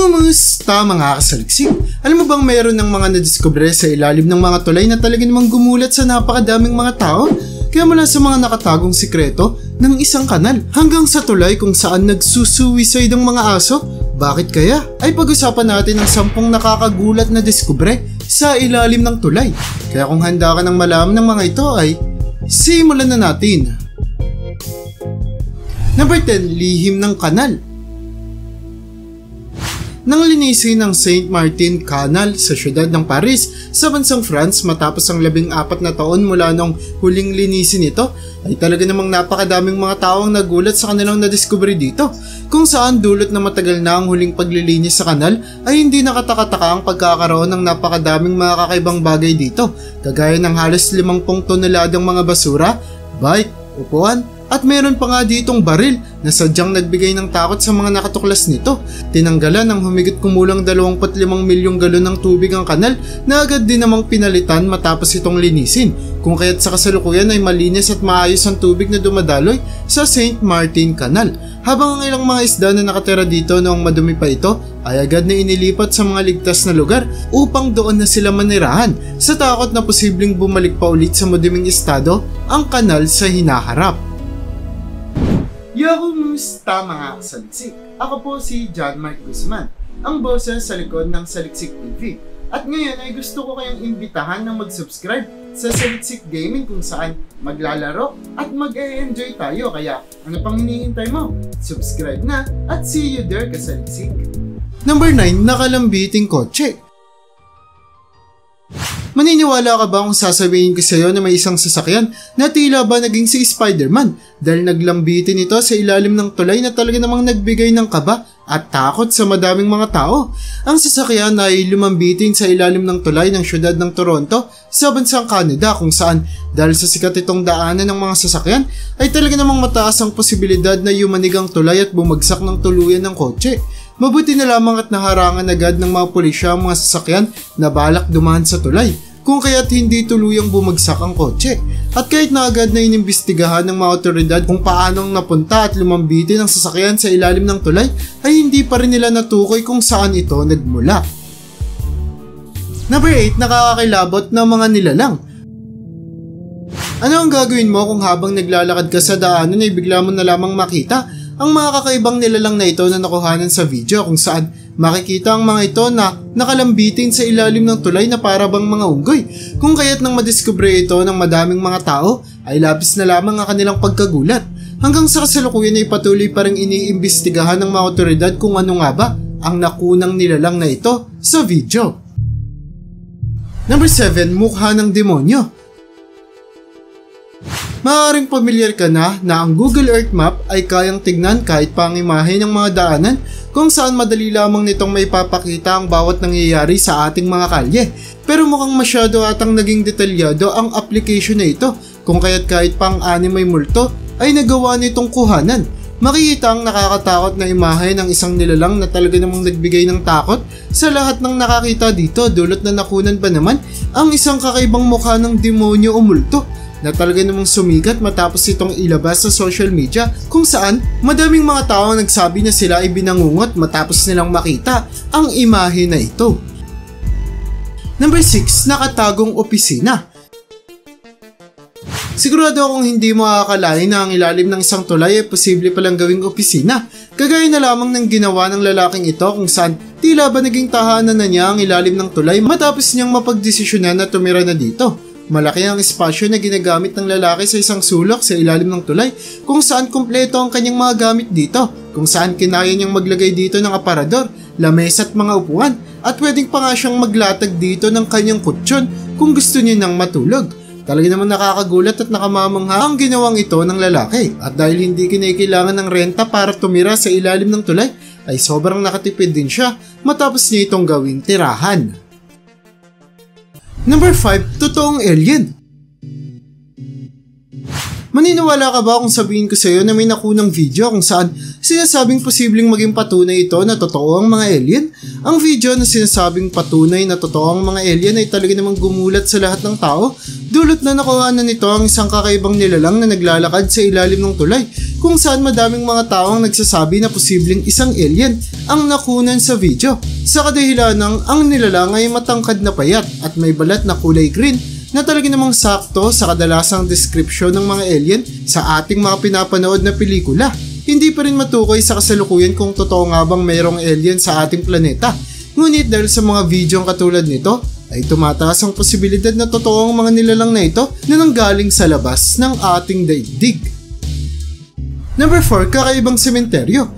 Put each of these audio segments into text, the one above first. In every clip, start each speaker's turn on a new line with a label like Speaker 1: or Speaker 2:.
Speaker 1: Kumusta mga kasaliksik? Alam mo bang mayroon ng mga nadiskubre sa ilalim ng mga tulay na talaga namang gumulat sa napakadaming mga tao? Kaya mula sa mga nakatagong sikreto ng isang kanal hanggang sa tulay kung saan nagsusuicide ang mga aso. Bakit kaya? Ay pag-usapan natin ang 10 nakakagulat na diskubre sa ilalim ng tulay. Kaya kung handa ka ng malaman ng mga ito ay simulan na natin. Number 10, lihim ng kanal. Nang linisin ng Saint Martin Canal sa siyudad ng Paris sa bansang France matapos ang 14 na taon mula nung huling linisin ito, ay talaga namang napakadaming mga tao ang nagulat sa kanilang nadiskubre dito, kung saan dulot na matagal na ang huling paglilinis sa kanal ay hindi nakatakataka ang pagkakaroon ng napakadaming mga kakaibang bagay dito, kagaya ng halos 50 toneladang mga basura, bike, upuan, at meron pa nga ditong baril na sadyang nagbigay ng takot sa mga nakatuklas nito. Tinanggalan ng humigit kumulang 25 milyong galon ng tubig ang kanal na agad din namang pinalitan matapos itong linisin, kung kaya't sa kasalukuyan ay malinis at maayos ang tubig na dumadaloy sa Saint Martin Canal. Habang ang ilang mga isda na nakatira dito noong madumi pa ito ay agad na inilipat sa mga ligtas na lugar upang doon na sila manirahan sa takot na posibleng bumalik pa ulit sa maduming estado ang kanal sa hinaharap. Kumusta mga kasaliksik? Ako po si John Mark Guzman, ang boses sa likod ng Saliksik TV. At ngayon ay gusto ko kayong imbitahan na mag-subscribe sa Saliksik Gaming kung saan maglalaro at mag-e-enjoy tayo. Kaya ano pang hinihintay mo? Subscribe na at see you there kasaliksik. Number 9, nakalambiting kotse. Maniniwala ka ba kung sasabihin ko sa iyo na may isang sasakyan na tila ba naging si Spider-Man dahil naglambitin ito sa ilalim ng tulay na talaga namang nagbigay ng kaba at takot sa madaming mga tao? Ang sasakyan ay lulambitin sa ilalim ng tulay ng siyudad ng Toronto sa bansang Canada, kung saan dahil sa sikat itong daanan ng mga sasakyan ay talaga namang mataas ang posibilidad na yumanig ang tulay at bumagsak ng tuluyan ng kotse. Mabuti na lamang at naharangan agad ng mga pulisya ang mga sasakyan na balak dumaan sa tulay, kung kaya't hindi tuluyang bumagsak ang kotse. At kahit na agad na inimbestigahan ng mga otoridad kung paanong napunta at lulambitin ang sasakyan sa ilalim ng tulay, ay hindi pa rin nila natukoy kung saan ito nagmula. Number 8, nakakakilabot na mga nilalang. Ano ang gagawin mo kung habang naglalakad ka sa daanan ay bigla mo na lamang makita ang mga kakaibang nilalang na ito na nakuhanan sa video, kung saan makikita ang mga ito na nakalambitin sa ilalim ng tulay na para bang mga unggoy, kung kaya't nang madiskubre ito ng madaming mga tao ay labis na lamang ang kanilang pagkagulat. Hanggang sa kasalukuyan ay patuloy pa rin iniimbestigahan ng mga otoridad kung ano nga ba ang nakunang nilalang na ito sa video. Number 7, mukha ng demonyo. Maaaring pamilyar ka na ang Google Earth Map ay kayang tignan kahit pa ang imahe ng mga daanan, kung saan madali lamang nitong may papakita ang bawat nangyayari sa ating mga kalye. Pero mukhang masyado atang naging detalyado ang application na ito, kung kaya't kahit pa ang 6 may multo ay nagawa nitong kuhanan. Makikita ang nakakatakot na imahe ng isang nilalang na talaga namang nagbigay ng takot sa lahat ng nakakita dito, dulot na nakunan pa naman ang isang kakaibang mukha ng demonyo o multo na talaga namang sumikat matapos itong ilabas sa social media, kung saan madaming mga tao nagsabi na sila ay binangungot matapos nilang makita ang imahe na ito. Number 6, nakatagong opisina. Sigurado akong hindi mo akalain na ang ilalim ng isang tulay ay posible palang gawing opisina, kagaya na lamang ng ginawa ng lalaking ito, kung saan tila ba naging tahanan na niya ang ilalim ng tulay matapos niyang mapagdesisyonan na tumira na dito. Malaki ang espasyo na ginagamit ng lalaki sa isang sulok sa ilalim ng tulay, kung saan kumpleto ang kanyang mga gamit dito, kung saan kinaya niyang maglagay dito ng aparador, lamesa at mga upuan, at pwedeng pa nga siyang maglatag dito ng kanyang kutsyon kung gusto niya nang matulog. Talaga naman nakakagulat at nakamamangha ang ginawang ito ng lalaki, at dahil hindi kinakailangan ng renta para tumira sa ilalim ng tulay, ay sobrang nakatipid din siya matapos niya itong gawing tirahan. Number 5, totoong alien. Maniniwala ka ba kung sabihin ko sa iyo na may nakunang video kung saan sinasabing posibleng maging patunay ito na totoo ang mga alien? Ang video na sinasabing patunay na totoo ang mga alien ay talaga namang gumulat sa lahat ng tao, dulot na nakuhaan nito ang isang kakaibang nilalang na naglalakad sa ilalim ng tulay, kung saan madaming mga tao ang nagsasabi na posibleng isang alien ang nakunan sa video. Sa kadahilan ng ang nilalang ay matangkad na payat at may balat na kulay green na talaga namang sakto sa kadalasang description ng mga alien sa ating mga pinapanood na pelikula. Hindi pa rin matukoy sa kasalukuyan kung totoo nga bang mayroong alien sa ating planeta. Ngunit dahil sa mga video katulad nito, ay tumataas ang posibilidad na totoo ang mga nilalang na ito na nanggaling sa labas ng ating daigdig. Number 4, kakaibang sementeryo.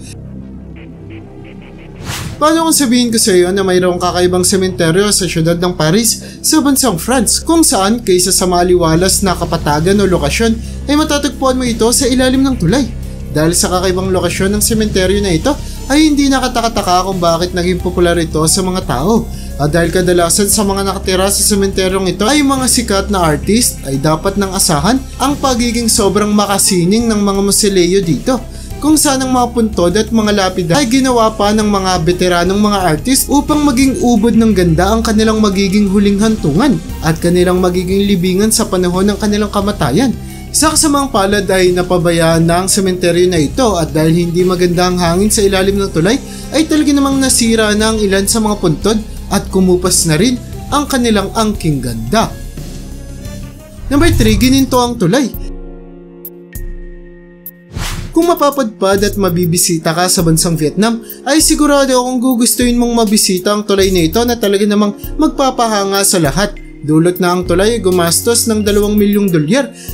Speaker 1: Paano kung sabihin ko sa iyo na mayroong kakaibang sementeryo sa siyudad ng Paris sa bansang France, kung saan kaysa sa maliwalas na kapatagan o lokasyon ay matatagpuan mo ito sa ilalim ng tulay. Dahil sa kakaibang lokasyon ng sementeryo na ito ay hindi nakatakataka kung bakit naging popular ito sa mga tao. At dahil kadalasan sa mga nakatira sa sementeryong ito ay mga sikat na artist, ay dapat nang asahan ang pagiging sobrang makasining ng mga mausoleo dito, kung saan ang mga puntod at mga lapida ay ginawa pa ng mga veteranong mga artist upang maging ubod ng ganda ang kanilang magiging huling hantungan at kanilang magiging libingan sa panahon ng kanilang kamatayan. Sa kasamang palad ay napabayaan na ang sementeryo na ito at dahil hindi maganda ang hangin sa ilalim ng tulay ay talaga namang nasira na ang ilan sa mga puntod at kumupas na rin ang kanilang angking ganda. Number 3, gininto ang tulay. Kung mapapadpad at mabibisita ka sa bansang Vietnam, ay sigurado akong gugustuhin mong mabisita ang tulay na ito na talaga namang magpapahanga sa lahat. Dulot na ang tulay ay gumastos ng $2 milyong,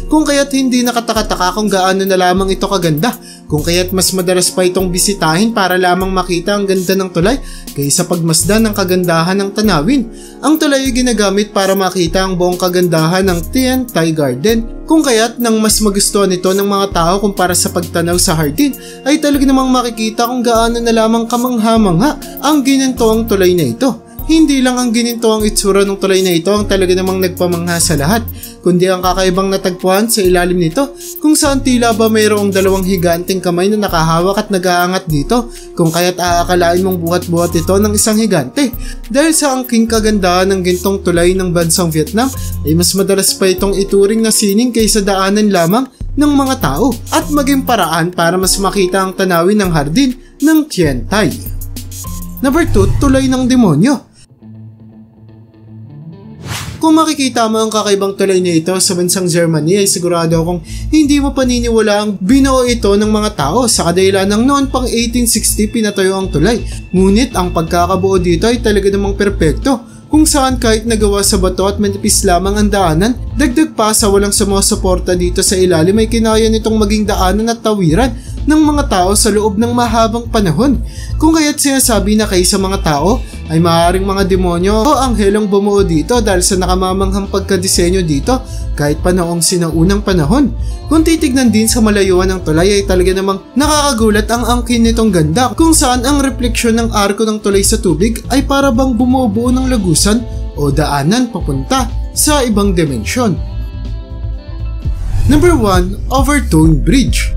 Speaker 1: kung kaya't hindi nakatakataka kung gaano na lamang ito kaganda, kung kaya't mas madalas pa itong bisitahin para lamang makita ang ganda ng tulay kaysa pagmasdan ng kagandahan ng tanawin. Ang tulay ay ginagamit para makita ang buong kagandahan ng Tien Thai Garden, kung kaya't nang mas magustuhan ito ng mga tao kumpara sa pagtanaw sa hardin, ay talaga namang makikita kung gaano na lamang kamangha-mangha ang ginantoang tulay na ito. Hindi lang ang gininto ang itsura ng tulay na ito ang talaga namang nagpamangha sa lahat, kundi ang kakaibang natagpuan sa ilalim nito, kung saan tila ba mayroong 2 higanteng kamay na nakahawak at nag-aangat dito, kung kaya't aakalain mong buhat-buhat ito ng isang higante. Dahil sa angking kagandahan ng gintong tulay ng bansang Vietnam, ay mas madalas pa itong ituring na sining kaysa daanan lamang ng mga tao at maging paraan para mas makita ang tanawin ng hardin ng Tien Thai. Number 2, tulay ng demonyo. Kung makikita mo ang kakaibang tulay na ito sa bansang Germany ay sigurado akong hindi mo paniniwala ang binuo ito ng mga tao sa kadahilan ng noon pang 1860 pinatayo ang tulay. Ngunit ang pagkakabuo dito ay talaga namang perpekto, kung saan kahit nagawa sa bato at manipis lamang ang daanan, dagdag pa sa walang sumusuporta dito sa ilalim ay kinaya nitong maging daanan at tawiran ng mga tao sa loob ng mahabang panahon. Kung kaya't sinasabi na kaysa mga tao ay maaaring mga demonyo o anghel ang bumuo dito dahil sa nakamamanghang pagkadisenyo dito kahit pa noong sinaunang panahon. Kung titignan din sa malayuan ng tulay ay talaga namang nakakagulat ang angkin nitong ganda, kung saan ang refleksyon ng arko ng tulay sa tubig ay para bang bumubuo ng lagusan o daanan papunta sa ibang dimensyon. Number 1, Overturned Bridge.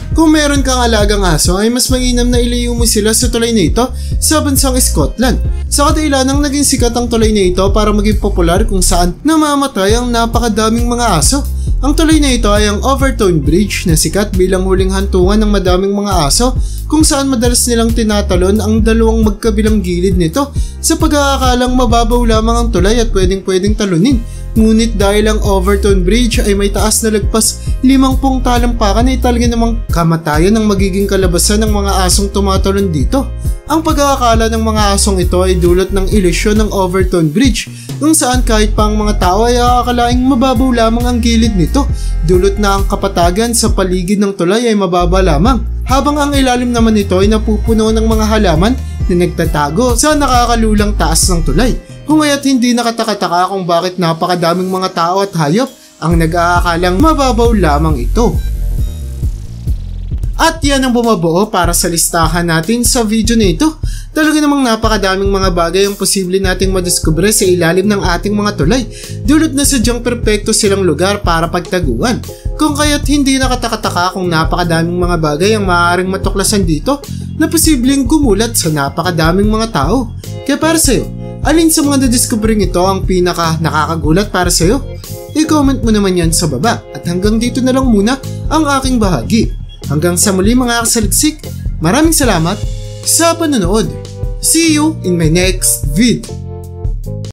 Speaker 1: Kung meron kang alagang aso ay mas mainam na ilayo mo sila sa tulay na ito sa bansang Scotland. Sa kadahilan ng naging sikat ang tulay na ito para maging popular kung saan namamatay ang napakadaming mga aso. Ang tulay na ito ay ang Overturned Bridge na sikat bilang huling hantungan ng madaming mga aso, kung saan madalas nilang tinatalon ang 2 magkabilang gilid nito sa pag-aakalang mababaw lamang ang tulay at pwedeng talunin. Ngunit dahil ang Overturned Bridge ay may taas na lagpas 50 talampakan ay talaga namang kamatayan ng magiging kalabasan ng mga asong tumatalon dito. Ang pag-aakala ng mga asong ito ay dulot ng ilusyon ng Overturned Bridge, kung saan kahit pa ang mga tao ay aakalaing mababaw lamang ang gilid nito, dulot na ang kapatagan sa paligid ng tulay ay mababa lamang, habang ang ilalim naman nito ay napupuno ng mga halaman na nagtatago sa nakakalulang taas ng tulay. Kung kaya't hindi nakatakataka kung bakit napakadaming mga tao at hayop ang nag-aakalang mababaw lamang ito. At yan ang bumabuo para sa listahan natin sa video na ito. Talaga namang napakadaming mga bagay ang posible nating madiskubre sa ilalim ng ating mga tulay, dulot na sadyang perpekto silang lugar para pagtaguan. Kung kaya't hindi nakatakataka kung napakadaming mga bagay ang maaaring matuklasan dito na posibleng gumulat sa napakadaming mga tao. Kaya para sa'yo, alin sa mga nadiskubring ito ang pinaka nakakagulat para sa'yo? I-comment mo naman yan sa baba at hanggang dito na lang muna ang aking bahagi. Hanggang sa muli mga kasaliksik, maraming salamat sa panonood. See you in my next vid.